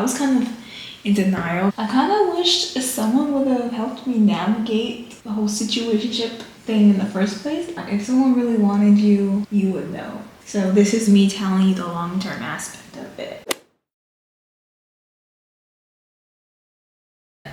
I was kind of in denial. I kind of wished someone would have helped me navigate the whole situationship thing in the first place. If someone really wanted you, you would know. So this is me telling you the long-term aspect of it.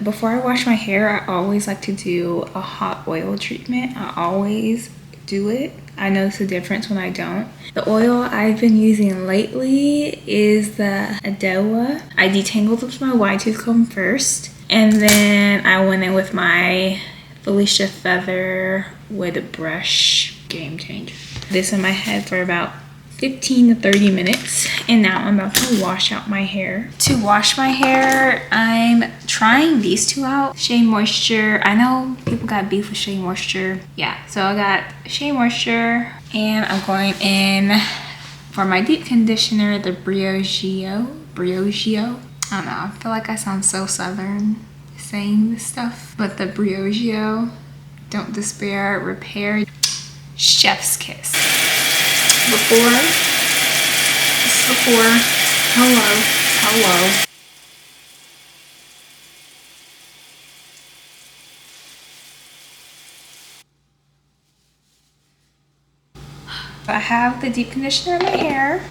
Before I wash my hair, I always like to do a hot oil treatment. I always do it. I notice a difference when I don't. The oil I've been using lately is the Adowa. I detangled with my wide tooth comb first, and then I went in with my Felicia Feather with a brush. Game changer. This in my head for about 15 to 30 minutes, and now I'm about to wash out my hair. To wash my hair, I'm trying these two out. Shea Moisture. I know people got beef with Shea Moisture. Yeah, so I got Shea Moisture, and I'm going in for my deep conditioner, the Briogeo. I don't know, I feel like I sound so southern saying this stuff, but the Briogeo, Don't Despair, Repair, Chef's Kiss. Before. Hello. I have the deep conditioner in my hair.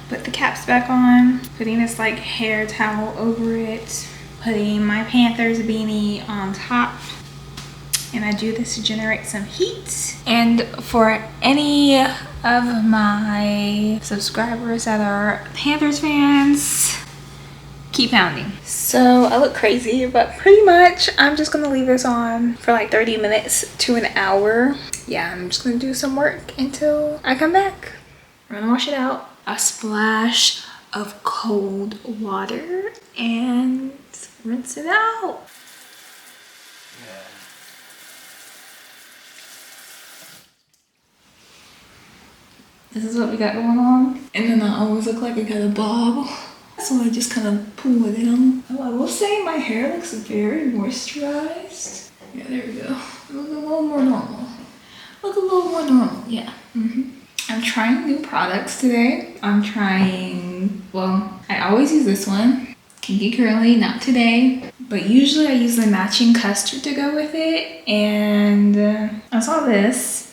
Put the caps back on, putting this like hair towel over it, putting my Panthers beanie on top. And I do this to generate some heat. And for any of my subscribers that are Panthers fans, keep pounding. So I look crazy, but pretty much I'm just gonna leave this on for like 30 minutes to an hour. Yeah, I'm just gonna do some work until I come back. We're gonna wash it out. A splash of cold water and rinse it out. This is what we got going on. And then I always look like I got a bob. So I just kind of pull it in. Oh, I will say my hair looks very moisturized. Yeah, there we go. Look a little more normal. Yeah. I'm trying new products today. Well, I always use this one. Kinky Curly, not today. But usually I use the matching custard to go with it. And I saw this.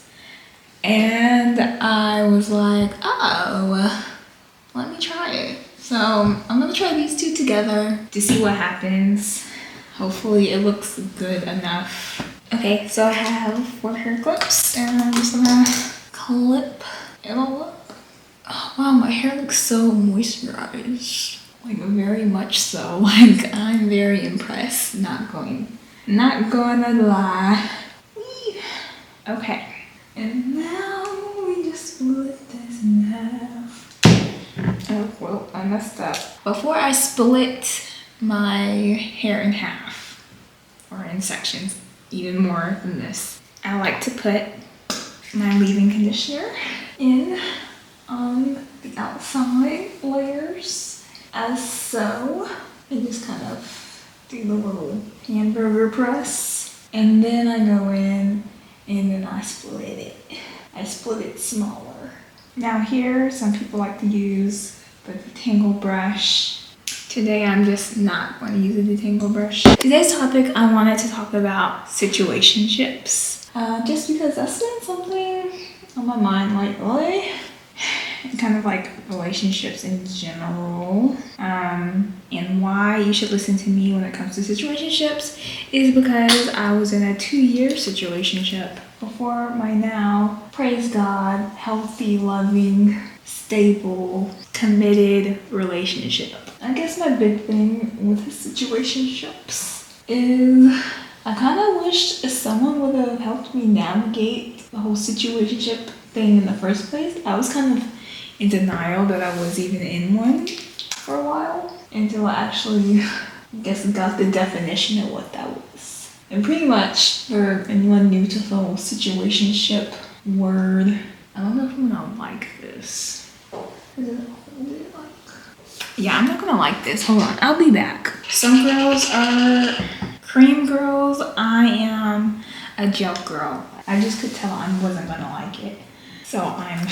And I was like, oh, let me try it. So I'm gonna try these two together to see what happens. Hopefully it looks good enough. Okay, so I have 4 hair clips and I'm just gonna clip it all up. Oh, wow, my hair looks so moisturized. Like very much so. Like I'm very impressed. Not gonna lie. Okay. And now we just split this in half. Oh, well, I messed up. Before I split my hair in half, or in sections, even more than this, I like to put my leave-in conditioner in on the outside layers, as so. And just kind of do the little hamburger press. And then I go in and then I split it. I split it smaller. Now here, some people like to use the detangle brush. Today I'm just not going to use a detangle brush. Today's topic, I wanted to talk about situationships. Just because that's been something on my mind lately. Kind of like relationships in general. And why you should listen to me when it comes to situationships is because I was in a 2-year situationship before my now, praise God, healthy, loving, stable, committed relationship. I guess my big thing with situationships is I kind of wished someone would have helped me navigate the whole situationship thing in the first place. I was kind of in denial that I was even in one for a while until I actually, got the definition of what that was. And pretty much, for anyone new to the whole situationship word, I don't know if I'm gonna like this. Yeah, I'm not gonna like this. Hold on, I'll be back. Some girls are cream girls. I am a gel girl. I just could tell I wasn't gonna like it. So I'm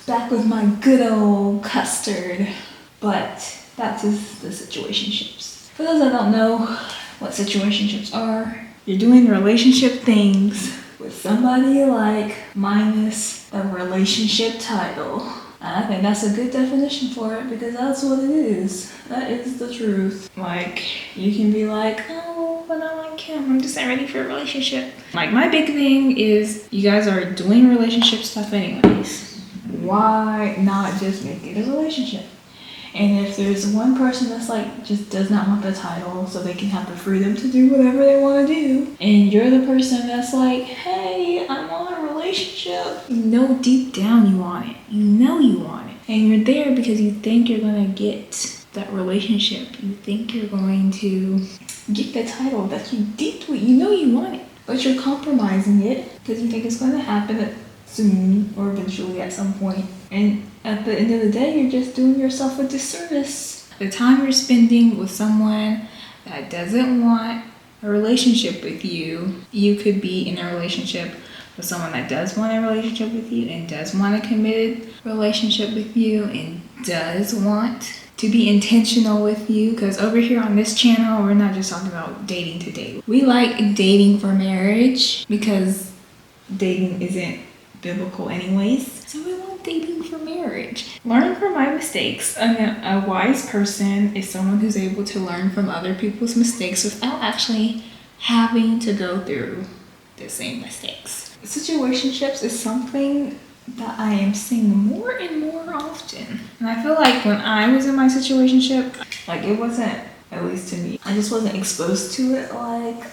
back with my good old custard. But That is the situationships. For those that don't know what situationships are, you're doing relationship things with somebody you like, minus a relationship title. And I think that's a good definition for it because that's what it is. That is the truth. Like, you can be like, oh, but I like him. I'm just not ready for a relationship. Like, my big thing is you guys are doing relationship stuff anyways. Why not just make it a relationship? And if there's one person that's like just does not want the title so they can have the freedom to do whatever they want to do, and you're the person that's like, hey, I want a relationship, you know deep down you want it. You know you want it. And you're there because you think you're going to get that relationship. You think you're going to get the title that you deeply, you know you want it. But you're compromising it because you think it's going to happen soon or eventually at some point. And at the end of the day, you're just doing yourself a disservice. The time you're spending with someone that doesn't want a relationship with you, you could be in a relationship with someone that does want a relationship with you and does want a committed relationship with you and does want to be intentional with you. Because over here on this channel, we're not just talking about dating to date. We like dating for marriage because dating isn't biblical anyways. So we want dating for marriage. Learn from my mistakes. A wise person is someone who's able to learn from other people's mistakes without actually having to go through the same mistakes. Situationships is something that I am seeing more and more often. And I feel like when I was in my situationship, like it wasn't, at least to me, I just wasn't exposed to it like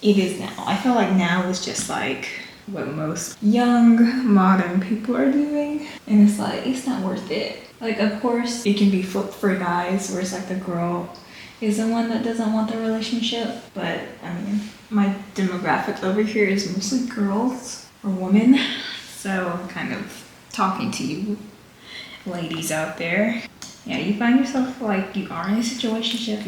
it is now. I feel like now it's just like what most young modern people are doing, and it's like it's not worth it. Like, of course it can be flipped for guys where it's like the girl is the one that doesn't want the relationship, but I mean my demographic over here is mostly girls or women, so I'm kind of talking to you ladies out there. Yeah, you find yourself like you are in a situationship,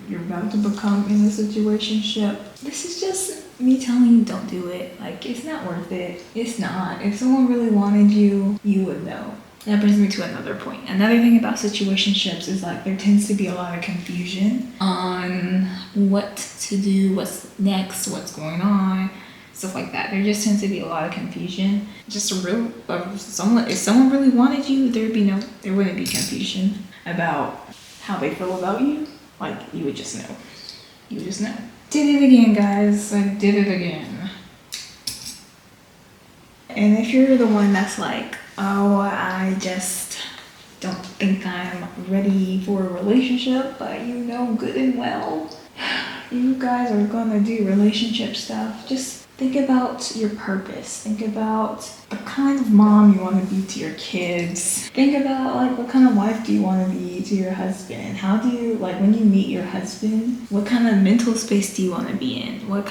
you're about to become in a situationship. This is just me telling you don't do it. Like, it's not worth it. It's not. If someone really wanted you, you would know. That brings me to another point. Another thing about situationships is like there tends to be a lot of confusion on what to do, what's next, what's going on, stuff like that. There just tends to be a lot of confusion. Just if someone really wanted you, there wouldn't be confusion about how they feel about you. Like, you would just know. You would just know. Did it again, guys. I did it again. And if you're the one that's like, oh, I just don't think I'm ready for a relationship, but you know good and well you guys are gonna do relationship stuff, just think about your purpose. Think about the kind of mom you want to be to your kids. Think about like what kind of wife do you want to be to your husband? How do you, like when you meet your husband, what kind of mental space do you want to be in? What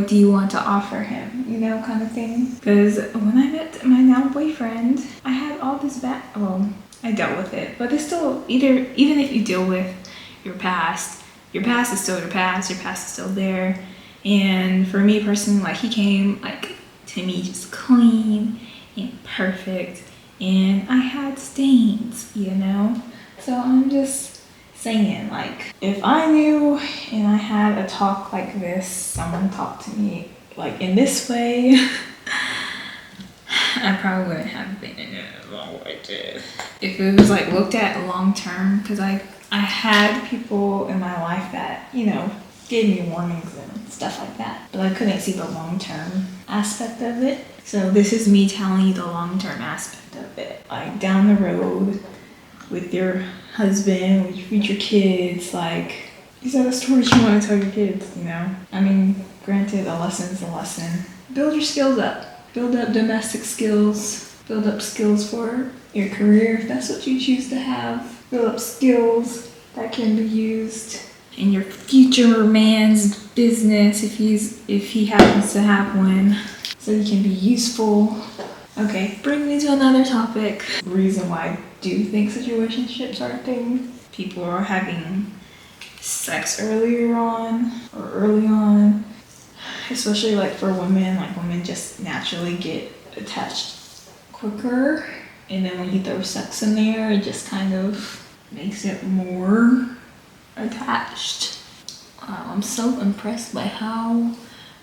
do you want to offer him? You know, kind of thing. Because when I met my now boyfriend, I had all this I dealt with it. But it's still, even if you deal with your past is still your past is still there. And for me personally, like he came like to me just clean and perfect, and I had stains, you know? So I'm just saying, like, if I knew and I had a talk like this, someone talked to me like in this way, I probably wouldn't have been in it as long as I did. If it was like looked at long term, because I had people in my life that, you know, gave me warnings and stuff like that, but I couldn't see the long-term aspect of it. So this is me telling you the long-term aspect of it. Like down the road with your husband, with your kids, like, is that a story you want to tell your kids, you know? I mean, granted, a lesson's a lesson. Build your skills up. Build up domestic skills. Build up skills for your career if that's what you choose to have. Build up skills that can be used in your future man's business if he happens to have one, so you can be useful. Okay, bring me to another topic. The reason why I do think situationships are a thing. People are having sex early on, especially like for women. Like women just naturally get attached quicker, and then when you throw sex in there, it just kind of makes it more attached. I'm so impressed by how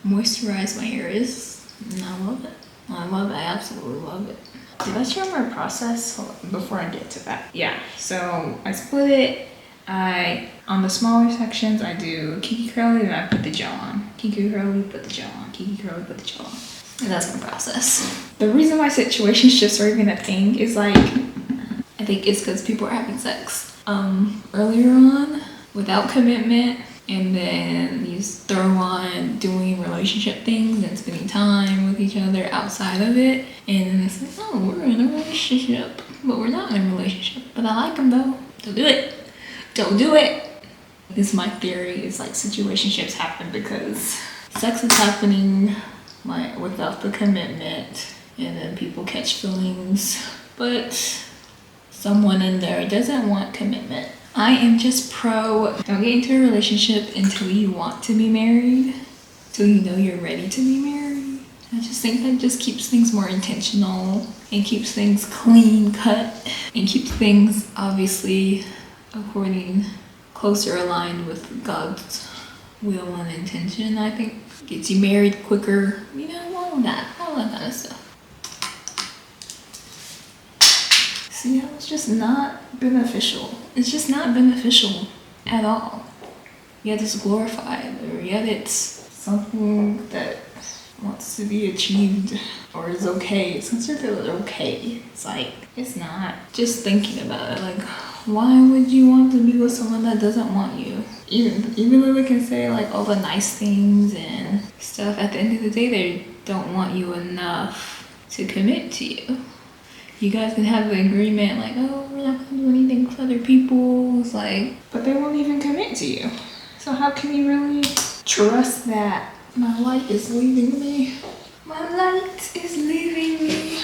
moisturized my hair is, and I love it. I love it. I absolutely love it. Did I share my process? Hold on, before I get to that? Yeah, so I split it. On the smaller sections, I do Kiki Curly, then I put the gel on. Kiki Curly, put the gel on. Kiki Curly, put the gel on. And that's my process. The reason why situationships are even a thing is like, I think it's because people are having sex earlier on without commitment, and then you throw on doing relationship things and spending time with each other outside of it, and then it's like, oh, we're in a relationship, but we're not in a relationship, but I like him though. Don't do it. Don't do it. This is my theory. Is like situationships happen because sex is happening like without the commitment, and then people catch feelings, but someone in there doesn't want commitment. I am just pro don't get into a relationship until you want to be married, till you know you're ready to be married. I just think that just keeps things more intentional and keeps things clean cut and keeps things obviously according closer aligned with God's will and intention. I think gets you married quicker, you know, all of that kind of stuff. See how it's just not beneficial. It's just not beneficial at all. Yet it's glorified, or yet it's something that wants to be achieved or is okay. It's considered okay. It's like, it's not. Just thinking about it, like, why would you want to be with someone that doesn't want you? Even though they can say like all the nice things and stuff, at the end of the day, they don't want you enough to commit to you. You guys can have an agreement like, oh, we're not gonna do anything with other people. It's like, but they won't even commit to you. So how can you really trust that? My light is leaving me. My light is leaving me.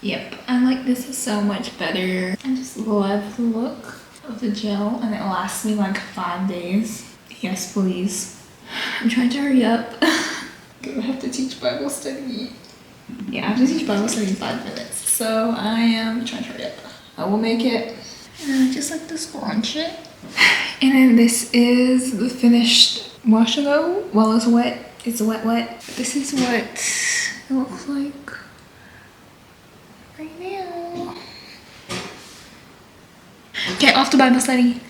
Yep, I like this so much better. I just love the look of the gel, and it lasts me like 5 days. Yes, please. I'm trying to hurry up. I have to teach Bible study. Yeah, I have to teach Bible study in 5 minutes. So I am trying to hurry up. I will make it. And I just like to scrunch it. And then this is the finished wash and go. While it's wet, it's wet. This is what it looks like right now. Okay, off to Bible study.